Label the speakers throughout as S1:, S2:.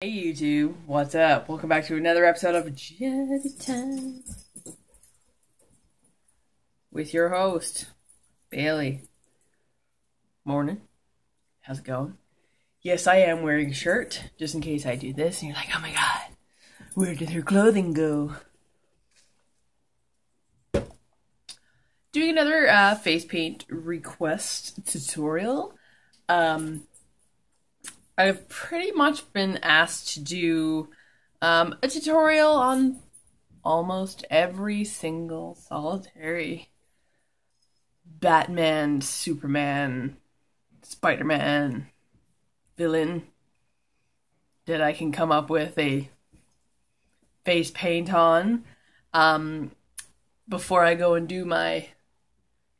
S1: Hey YouTube, what's up? Welcome back to another episode of JAZZY Time with your host, Bailey. Morning. How's it going? Yes, I am wearing a shirt, just in case I do this and you're like, oh my god, where did her clothing go? Doing another face paint request tutorial. I've pretty much been asked to do a tutorial on almost every single solitary Batman, Superman, Spider-Man villain that I can come up with a face paint on. Before I go and do my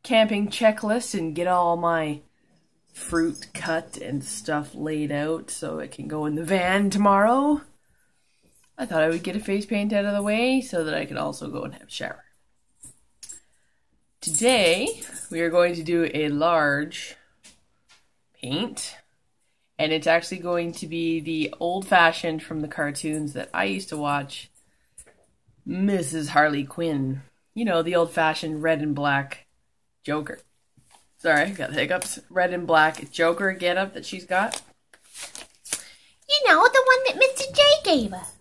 S1: camping checklist and get all my fruit cut and stuff laid out so it can go in the van tomorrow, I thought I would get a face paint out of the way so that I could also go and have a shower. Today we are going to do a large paint, and it's actually going to be the old-fashioned from the cartoons that I used to watch, Mrs. Harley Quin. You know, the old-fashioned red and black Joker. Sorry, got the hiccups. Red and black Joker getup that she's got.
S2: You know, the one that Mr. J gave us.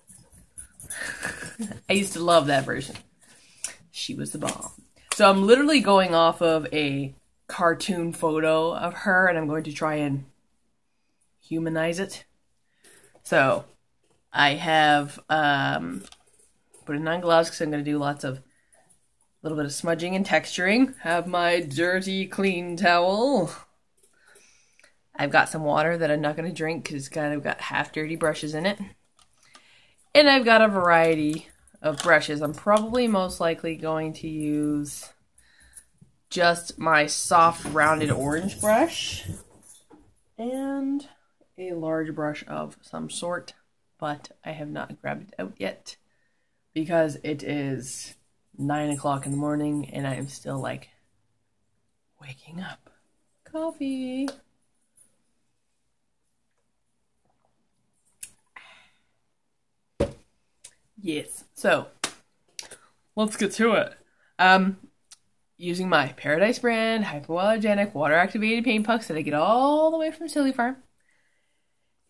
S1: I used to love that version. She was the bomb. So I'm literally going off of a cartoon photo of her, and I'm going to try and humanize it. So I have putting on gloves because I'm going to do lots of little bit of smudging and texturing. Have my dirty, clean towel. I've got some water that I'm not going to drink because it's kind of got half dirty brushes in it. And I've got a variety of brushes. I'm probably most likely going to use just my soft, rounded orange brush and a large brush of some sort, but I have not grabbed it out yet because it is 9 o'clock in the morning and I am still like waking up. Coffee. Yes, so let's get to it. Using my Paradise brand hypoallergenic water activated paint pucks that I get all the way from Silly Farm,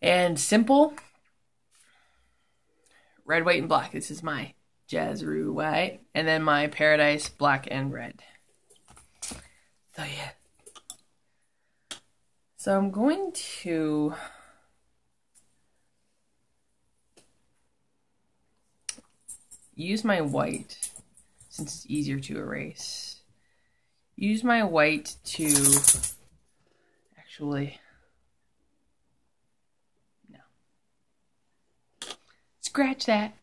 S1: and simple red, white, and black. This is my Jazzzy white, and then my Paradise black and red. So yeah. So I'm going to use my white, since it's easier to erase. Use my white to actually, no. Scratch that.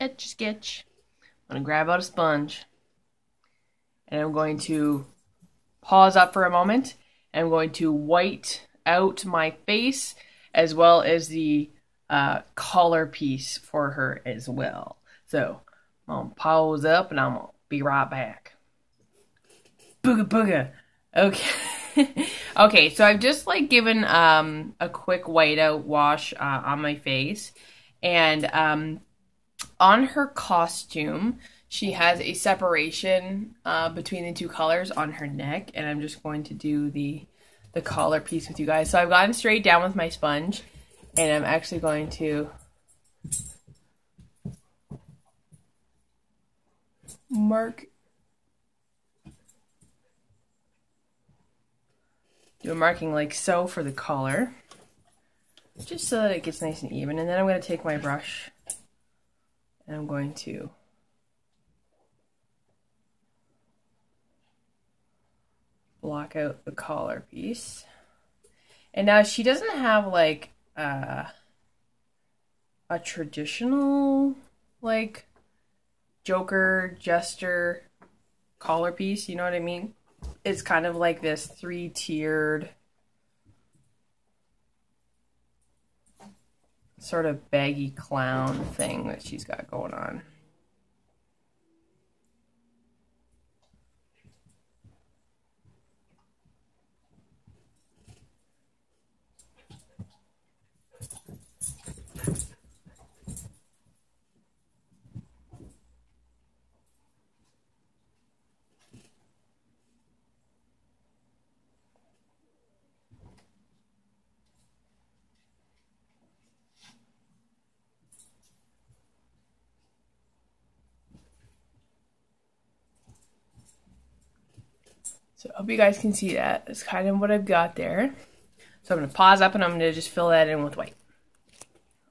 S1: Etch sketch. I'm going to grab out a sponge and I'm going to pause up for a moment and I'm going to white out my face as well as the collar piece for her as well. So I'm going to pause up and I'm going to be right back. Booga booga. Okay. Okay, so I've just like given a quick whiteout wash on my face, and on her costume, she has a separation between the two colors on her neck, and I'm just going to do the collar piece with you guys. So I've gotten straight down with my sponge, and I'm actually going to do a marking like so for the collar, just so that it gets nice and even. And then I'm going to take my brush and I'm going to block out the collar piece. And now she doesn't have like a traditional like Joker Jester collar piece, you know what I mean? It's kind of like this three-tiered sort of baggy clown thing that she's got going on. So I hope you guys can see that. That's kind of what I've got there. So I'm going to pause up and I'm going to just fill that in with white.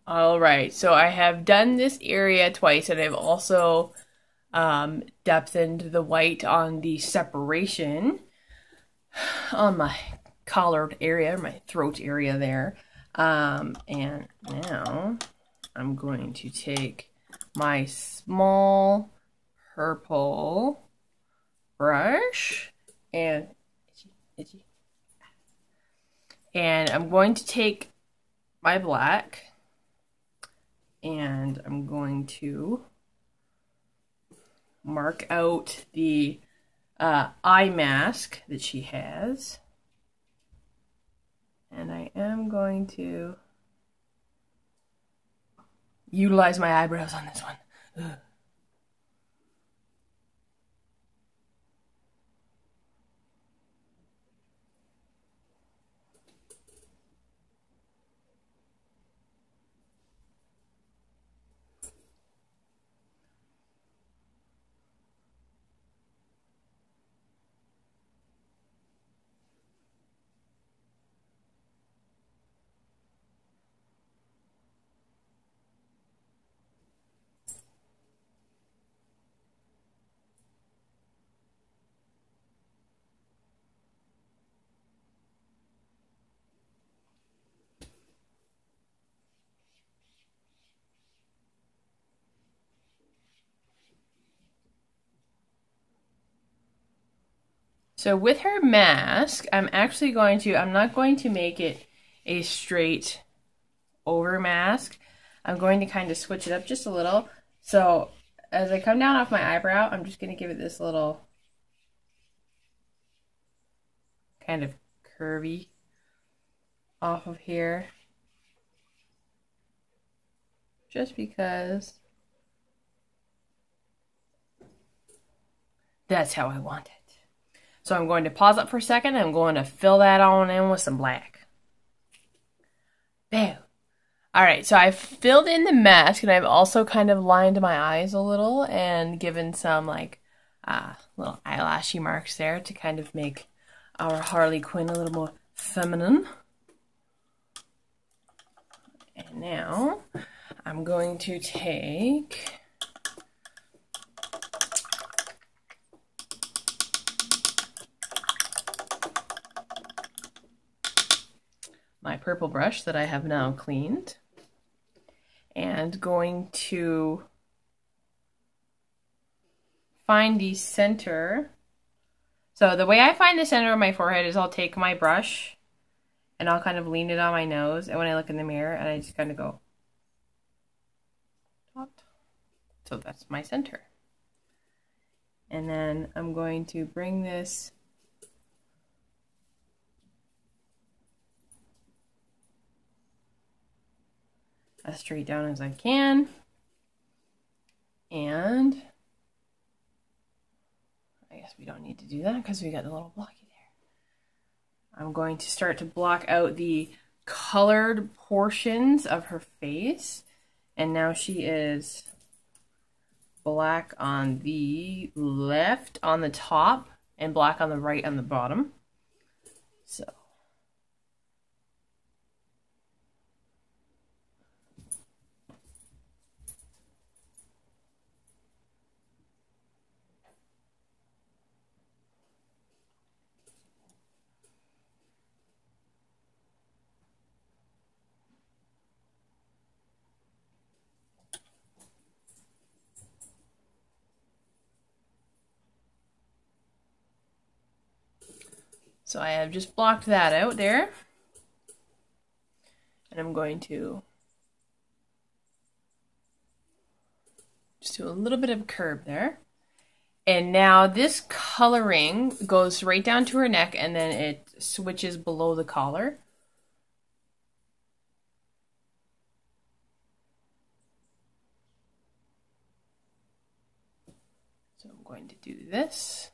S1: Alright, so I have done this area twice, and I've also depthened the white on the separation on my collared area, my throat area there. And now I'm going to take my small purple brush and I'm going to take my black and I'm going to mark out the eye mask that she has. And I am going to utilize my eyebrows on this one. Ugh. So with her mask, I'm not going to make it a straight over mask. I'm going to kind of switch it up just a little. So as I come down off my eyebrow, I'm just going to give it this little kind of curvy off of here. Just because that's how I want it. So I'm going to pause up for a second and I'm going to fill that on in with some black. Bam. Alright, so I've filled in the mask and I've also kind of lined my eyes a little and given some like little eyelashy marks there to kind of make our Harley Quin a little more feminine. And now I'm going to take my purple brush that I have now cleaned and going to find the center. So the way I find the center of my forehead is I'll take my brush and I'll kind of lean it on my nose, and when I look in the mirror and I just kind of go dot. So that's my center. And then I'm going to bring this as straight down as I can, and I guess we don't need to do that because we got a little blocky there. I'm going to start to block out the colored portions of her face, and now she is black on the left on the top and black on the right on the bottom. So I have just blocked that out there. And I'm going to just do a little bit of a curve there. And now this coloring goes right down to her neck and then it switches below the collar. So I'm going to do this.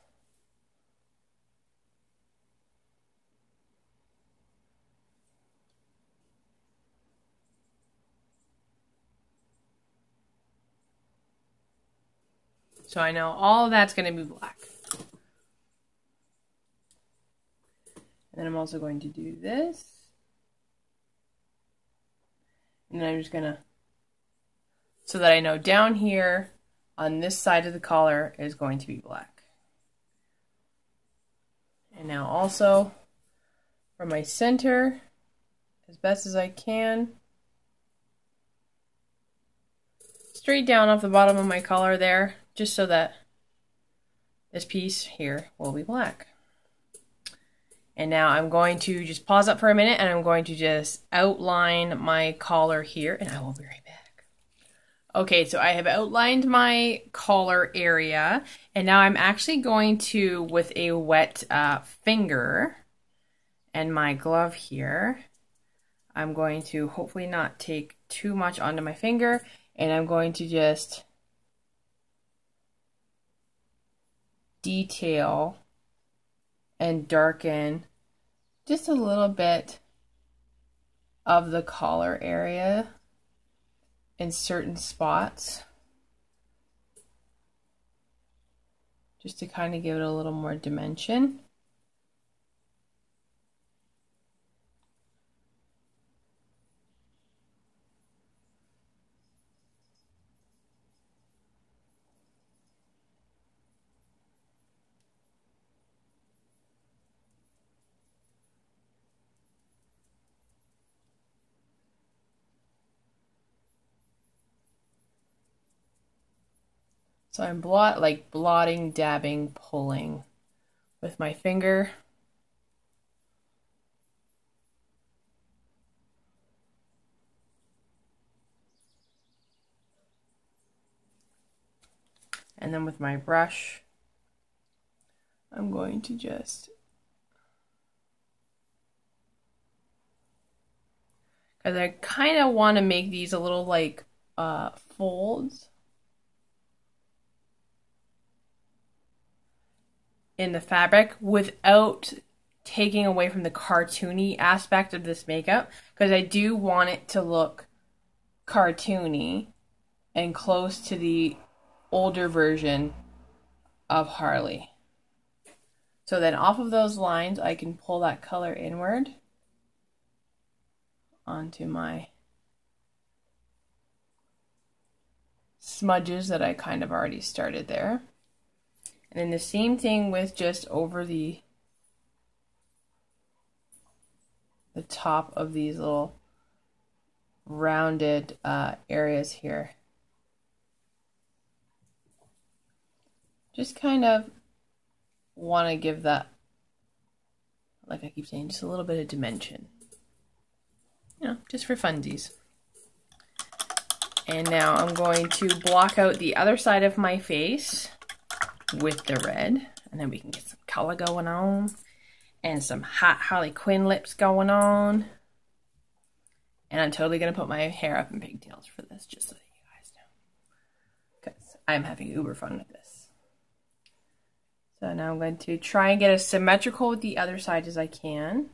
S1: So I know all of that's going to be black. And then I'm also going to do this. And then I'm just gonna, so that I know down here on this side of the collar is going to be black. And now also for my center, as best as I can, straight down off the bottom of my collar there, just so that this piece here will be black. And now I'm going to just pause up for a minute and I'm going to just outline my collar here, and I will be right back. Okay, so I have outlined my collar area, and now I'm actually going to, with a wet finger and my glove here, I'm going to hopefully not take too much onto my finger, and I'm going to just detail and darken just a little bit of the collar area in certain spots, just to kind of give it a little more dimension. So I'm blotting, dabbing, pulling with my finger. And then with my brush, I'm going to just, because I kind of want to make these a little like folds in the fabric without taking away from the cartoony aspect of this makeup, because I do want it to look cartoony and close to the older version of Harley. So then off of those lines, I can pull that color inward onto my smudges that I kind of already started there. And then the same thing with just over the top of these little rounded areas here. Just kind of want to give that, like I keep saying, just a little bit of dimension. You know, just for funsies. And now I'm going to block out the other side of my face with the red, and then we can get some color going on and some hot Harley Quin lips going on. And I'm totally gonna put my hair up in pigtails for this, just so that you guys know, because I'm having uber fun with this. So now I'm going to try and get as symmetrical with the other side as I can.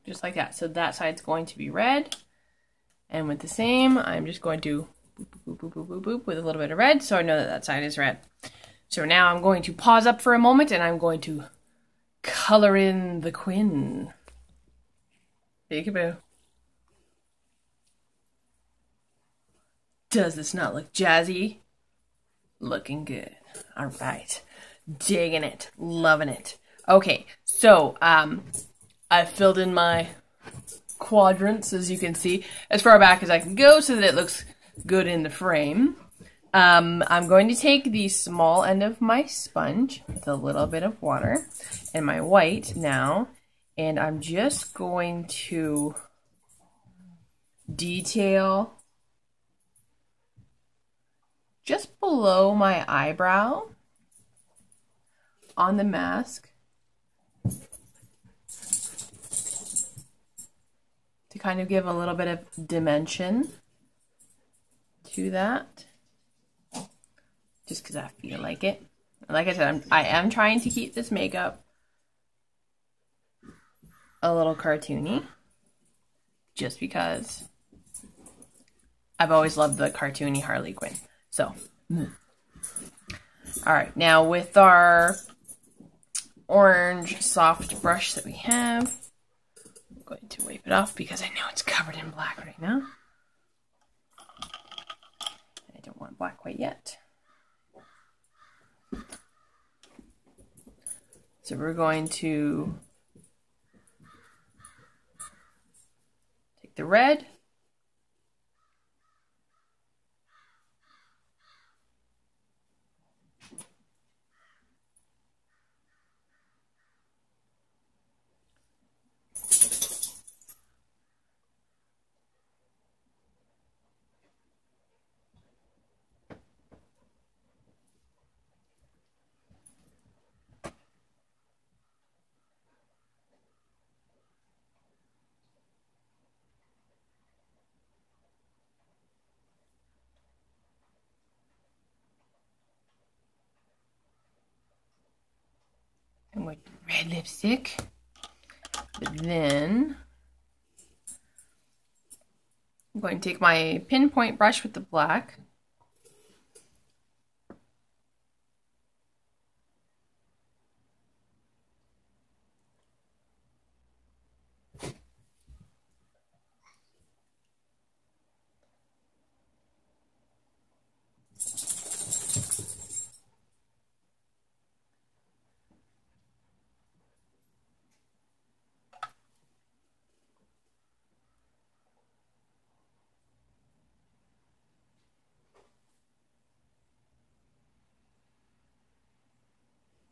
S1: Just like that. So that side's going to be red. And with the same, I'm just going to boop, boop, boop, boop, boop, boop, with a little bit of red, so I know that that side is red. So now I'm going to pause up for a moment, and I'm going to color in the Quin. Peekaboo. Does this not look jazzy? Looking good. All right. Digging it. Loving it. Okay, so I filled in my quadrants, as you can see, as far back as I can go so that it looks good in the frame. I'm going to take the small end of my sponge with a little bit of water and my white now, and I'm just going to detail just below my eyebrow on the mask to kind of give a little bit of dimension to that, just because I feel like it. Like I said, I am trying to keep this makeup a little cartoony, just because I've always loved the cartoony Harley Quinn. So, all right, now with our orange soft brush that we have, I'm going to wipe it off because I know it's covered in black right now. I don't want black quite yet. So we're going to take the red, and with red lipstick, but then I'm going to take my pinpoint brush with the black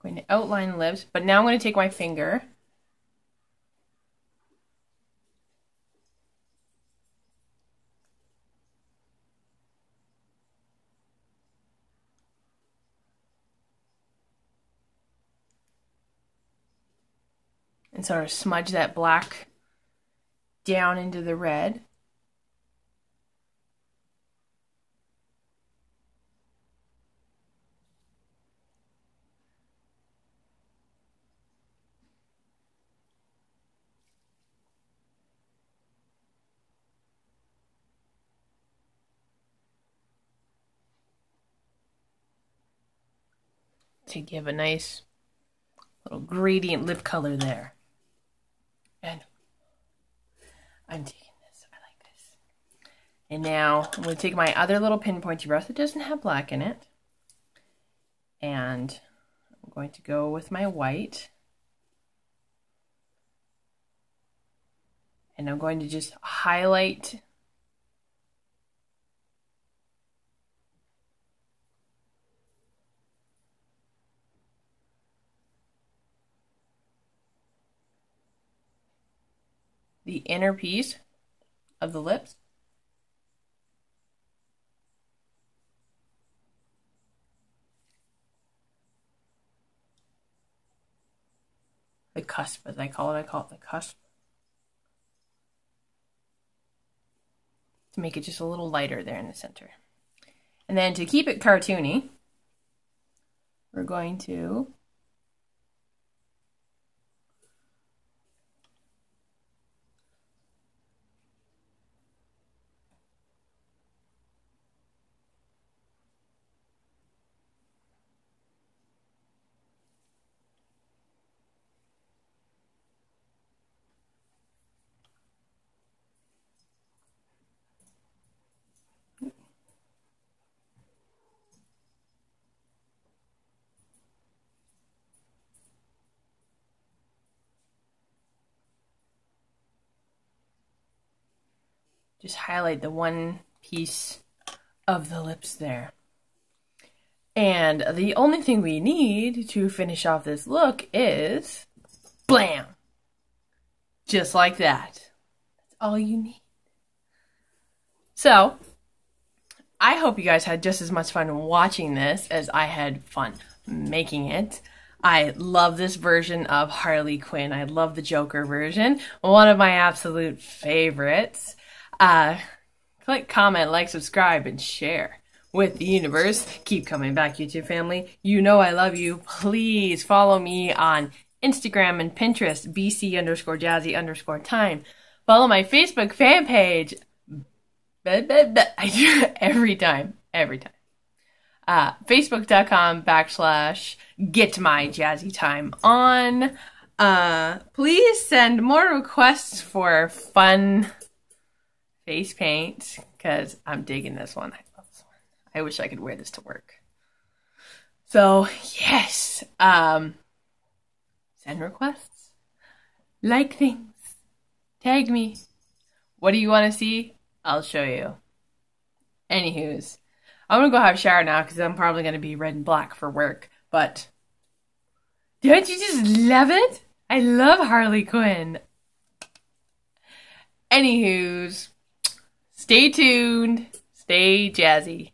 S1: going to outline lips, but now I'm going to take my finger and sort of smudge that black down into the red. To give a nice little gradient lip color there. And I'm taking this, I like this. And now I'm going to take my other little pinpointy brush that doesn't have black in it. And I'm going to go with my white. And I'm going to just highlight the inner piece of the lips. The cusp, as I call it the cusp. To make it just a little lighter there in the center. And then to keep it cartoony, we're going to just highlight the one piece of the lips there. And the only thing we need to finish off this look is blam! Just like that. That's all you need. So, I hope you guys had just as much fun watching this as I had fun making it. I love this version of Harley Quinn. I love the Joker version. One of my absolute favorites. Click, comment, like, subscribe, and share with the universe. Keep coming back, YouTube family. You know I love you. Please follow me on Instagram and Pinterest, BC_Jazzy_time. Follow my Facebook fan page. Every time. Facebook.com/getmyjazzytime on. Please send more requests for fun face paint, because I'm digging this one. I love this one. I wish I could wear this to work. So, yes. Send requests. Like things. Tag me. What do you want to see? I'll show you. Anywho's, I'm going to go have a shower now because I'm probably going to be red and black for work. But, don't you just love it? I love Harley Quinn. Anywho's, stay tuned. Stay jazzy.